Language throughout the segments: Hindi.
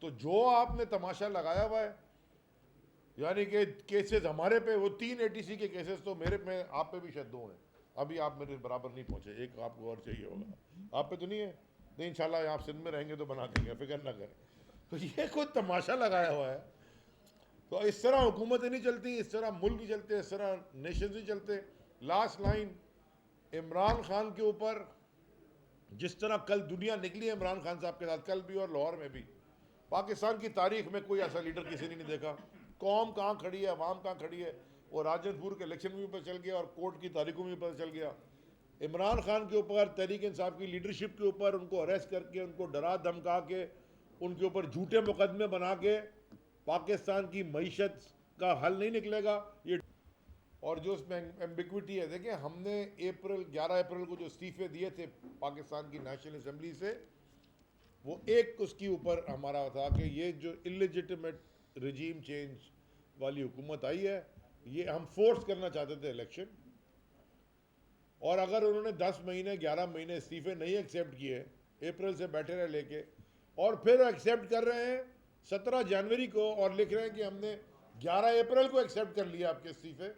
तो जो आपने तमाशा लगाया हुआ है, यानी कि केसेस हमारे पे, वो 3 ATC के केसेस तो मेरे में, आप पे भी शायद 2 हैं। अभी आप मेरे बराबर नहीं पहुंचे, एक आपको और चाहिए होगा। आप पे तो नहीं है? नहीं, इंशाल्लाह आप सिंध में रहेंगे तो बना देंगे, फिक्र ना करें। तो ये कोई तमाशा लगाया हुआ है। तो इस तरह हुकूमतें नहीं चलती, इस तरह मुल्क नहीं चलते, इस तरह नेशन नहीं चलते। लास्ट लाइन इमरान खान के ऊपर, जिस तरह कल दुनिया निकली है इमरान खान साहब के साथ, कल भी और लाहौर में भी, पाकिस्तान की तारीख में कोई ऐसा लीडर किसी ने नहीं देखा। कौम कहाँ खड़ी है, अवाम कहाँ खड़ी है, वो राजनपुर के इलेक्शन में भी पता चल गया और कोर्ट की तारीखों में भी पता चल गया। इमरान खान के ऊपर, तहरीक इंसाफ की लीडरशिप के ऊपर उनको अरेस्ट करके, उनको डरा धमका के, उनके ऊपर झूठे मुकदमे बना के पाकिस्तान की मईशत का हल नहीं निकलेगा ये। और जो उसमें एम्बिग्विटी है, देखिए हमने 11 अप्रैल को जो इस्तीफे दिए थे पाकिस्तान की नेशनल असम्बली से, वो एक उसके ऊपर हमारा था कि ये जो इलिजिटिमेट रजीम चेंज वाली हुकूमत आई है, ये हम फोर्स करना चाहते थे इलेक्शन। और अगर उन्होंने 10 महीने 11 महीने इस्तीफे नहीं एक्सेप्ट किए, अप्रैल से बैठे रहे लेके, और फिर एक्सेप्ट कर रहे हैं 17 जनवरी को और लिख रहे हैं कि हमने 11 अप्रैल को एक्सेप्ट कर लिया आपके इस्तीफे,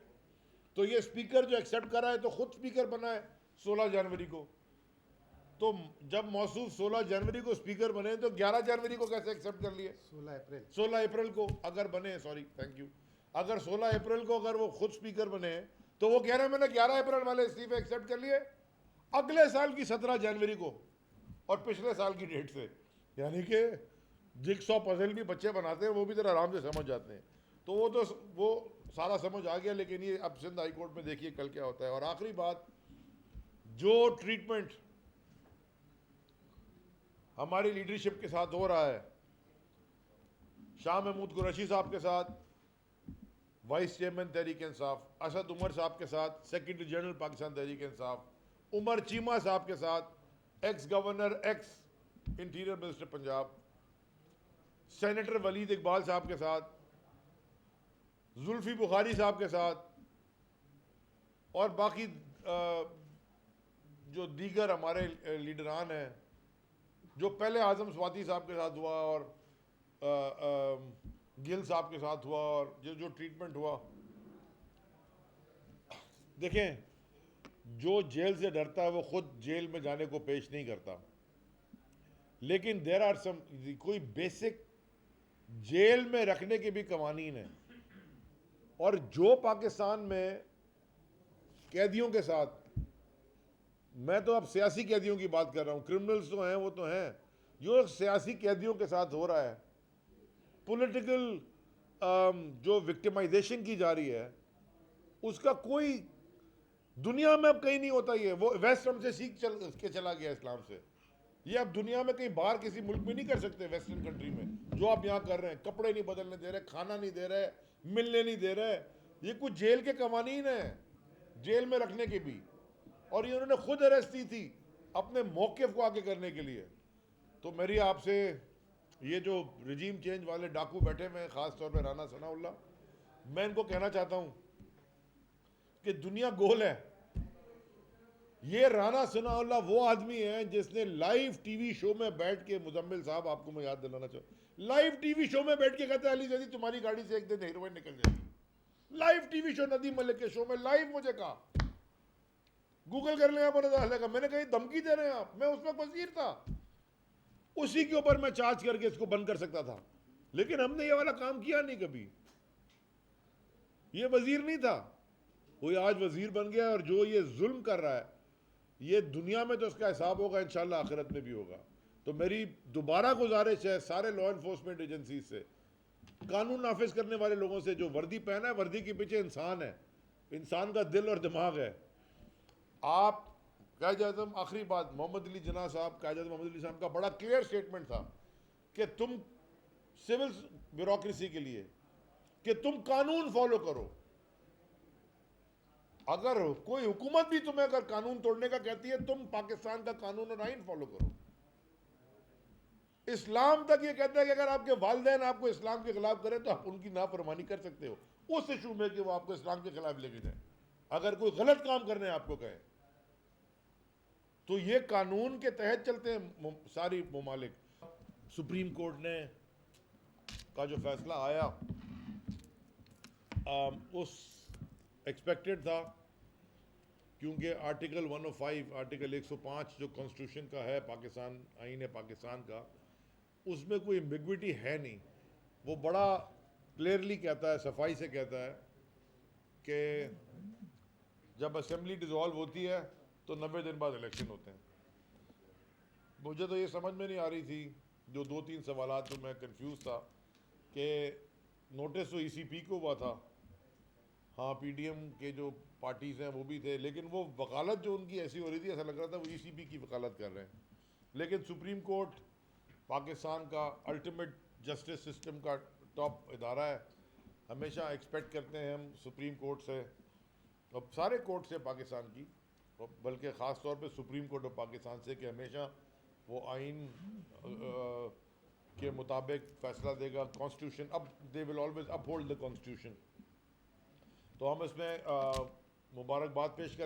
तो ये स्पीकर जो एक्सेप्ट कर रहा है तो खुद स्पीकर बना है 16 जनवरी को। तो जब मौसूफ 16 जनवरी को स्पीकर बने तो 11 जनवरी को कैसे एक्सेप्ट कर लिए? 16 अप्रैल को अगर बने, सॉरी थैंक यू, अगर 16 अप्रैल को अगर वो खुद स्पीकर बने तो वो कह रहे हैं मैंने 11 अप्रैल वाले इस्तीफे एक्सेप्ट कर लिए अगले साल की 17 जनवरी को और पिछले साल की डेट से। यानी कि जिक्सॉ पजल भी बच्चे बनाते हैं, वो भी जरा आराम से समझ जाते हैं। तो वो सारा समझ आ गया। लेकिन ये अब सिंध हाई कोर्ट में देखिए कल क्या होता है। और आखिरी बात, जो ट्रीटमेंट हमारी लीडरशिप के साथ हो रहा है, शाह महमूद कुरैशी साहब के साथ वाइस चेयरमैन तहरीक इंसाफ, असद उमर साहब के साथ सेक्रेटरी जनरल पाकिस्तान तहरीक इंसाफ, उमर चीमा साहब के साथ ex governor, ex interior minister Punjab, senator Waleed Iqbal साहब के साथ, जुल्फी बुखारी साहब के साथ, और बाकी जो दीगर हमारे लीडरान हैं, जो पहले आजम स्वाति साहब के साथ हुआ और गिल साहब के साथ हुआ, और जो ट्रीटमेंट हुआ, देखें जो जेल से डरता है वो खुद जेल में जाने को पेश नहीं करता। लेकिन देर आर सम, कोई बेसिक जेल में रखने के भी कवानीन है। और जो पाकिस्तान में कैदियों के साथ, मैं तो अब सियासी कैदियों की बात कर रहा हूँ, क्रिमिनल्स तो हैं वो तो हैं, जो सियासी कैदियों के साथ हो रहा है, पॉलिटिकल जो विक्टिमाइजेशन की जा रही है, उसका कोई दुनिया में अब कहीं नहीं होता। ये वो वेस्ट हमसे सीख के चला गया इस्लाम से। ये अब दुनिया में कहीं बाहर किसी मुल्क में नहीं कर सकते, वेस्टर्न कंट्री में जो आप यहाँ कर रहे हैं। कपड़े नहीं बदलने दे रहे, खाना नहीं दे रहे, मिलने नहीं दे रहे। ये कुछ जेल के कवानीन है, जेल में रखने के भी। और ये उन्होंने खुद अरेस्ट की थी अपने मौक़िफ़ को आगे करने के लिए। तो मेरी आपसे, ये जो रजीम चेंज वाले डाकू बैठे हुए हैं, ख़ास तौर पर राना सनाउल्लाह, मैं इनको कहना चाहता हूँ कि दुनिया गोल है। ये राना सनाउल्लाह वो आदमी है जिसने लाइव टीवी शो में बैठ के, मुजम्मिल साहब आपको मैं याद दिलाना चाहूँ, लाइव टीवी शो में बैठ के कहता है अली जैदी तुम्हारी गाड़ी से एक दिन हीरोइन निकल जाएगी। Live TV show, Nadeem Malik के शो में लाइव मुझे कहा, गूगल कर लें आप, मैंने कही धमकी दे रहे हैं आप। मैं उस वक्त वजीर था, उसी के ऊपर मैं चार्ज करके इसको बंद कर सकता था। लेकिन हमने ये वाला काम किया नहीं कभी। ये वजीर नहीं था, वो आज वजीर बन गया। और जो ये जुल्म कर रहा है, ये दुनिया में तो उसका हिसाब होगा, इंशाल्लाह आखिरत में भी होगा। तो मेरी दोबारा गुजारिश है सारे लॉ इन्फोर्समेंट एजेंसी से, कानून नाफिज करने वाले लोगों से, जो वर्दी पहना है, वर्दी के पीछे इंसान है, इंसान का दिल और दिमाग है। आप कायद-ए-आज़म, आखिरी बात, मोहम्मद अली जिन्ना साहब, कायद-ए-आज़म मोहम्मद अली साहब का बड़ा क्लियर स्टेटमेंट था कि तुम सिविल ब्यूरोक्रेसी के लिए कि तुम कानून फॉलो करो। अगर कोई हुकूमत भी तुम्हें अगर कानून तोड़ने का कहती है, तुम पाकिस्तान का कानून और आइन फॉलो करो। इस्लाम तक ये कहता है कि अगर आपके वालिदैन आपको इस्लाम के खिलाफ करें तो आप उनकी नाफरमानी कर सकते हो, उस इशू में कि वो आपको इस्लाम के खिलाफ लेके जाए। अगर कोई गलत काम करने आपको कहे तो ये कानून के तहत चलते हैं सारी ममालिक। सुप्रीम कोर्ट ने का जो फैसला आया उस एक्सपेक्टेड था, क्योंकि आर्टिकल 105 आर्टिकल 105 जो कॉन्स्टिट्यूशन का है, पाकिस्तान आईन है पाकिस्तान का, उसमें कोई एम्बिग्विटी है नहीं। वो बड़ा क्लियरली कहता है, सफाई से कहता है कि जब असेंबली डिसॉल्व होती है तो 90 दिन बाद इलेक्शन होते हैं। मुझे तो ये समझ में नहीं आ रही थी, जो 2-3 सवालात तो मैं कंफ्यूज था कि नोटिस तो ईसीपी को हुआ था, हाँ पीडीएम के जो पार्टीज़ हैं वो भी थे, लेकिन वो वकालत जो उनकी ऐसी हो रही थी, ऐसा लग रहा था वो ईसीपी की वकालत कर रहे हैं। लेकिन सुप्रीम कोर्ट पाकिस्तान का अल्टीमेट जस्टिस सिस्टम का टॉप इदारा है, हमेशा एक्सपेक्ट करते हैं हम सुप्रीम कोर्ट से, अब सारे कोर्ट से पाकिस्तान की, बल्कि ख़ास तौर पे सुप्रीम कोर्ट ऑफ पाकिस्तान से, कि हमेशा वो आइन के मुताबिक फ़ैसला देगा। कॉन्स्टिट्यूशन, अब they will always uphold the constitution. तो हम इसमें मुबारकबाद पेश कर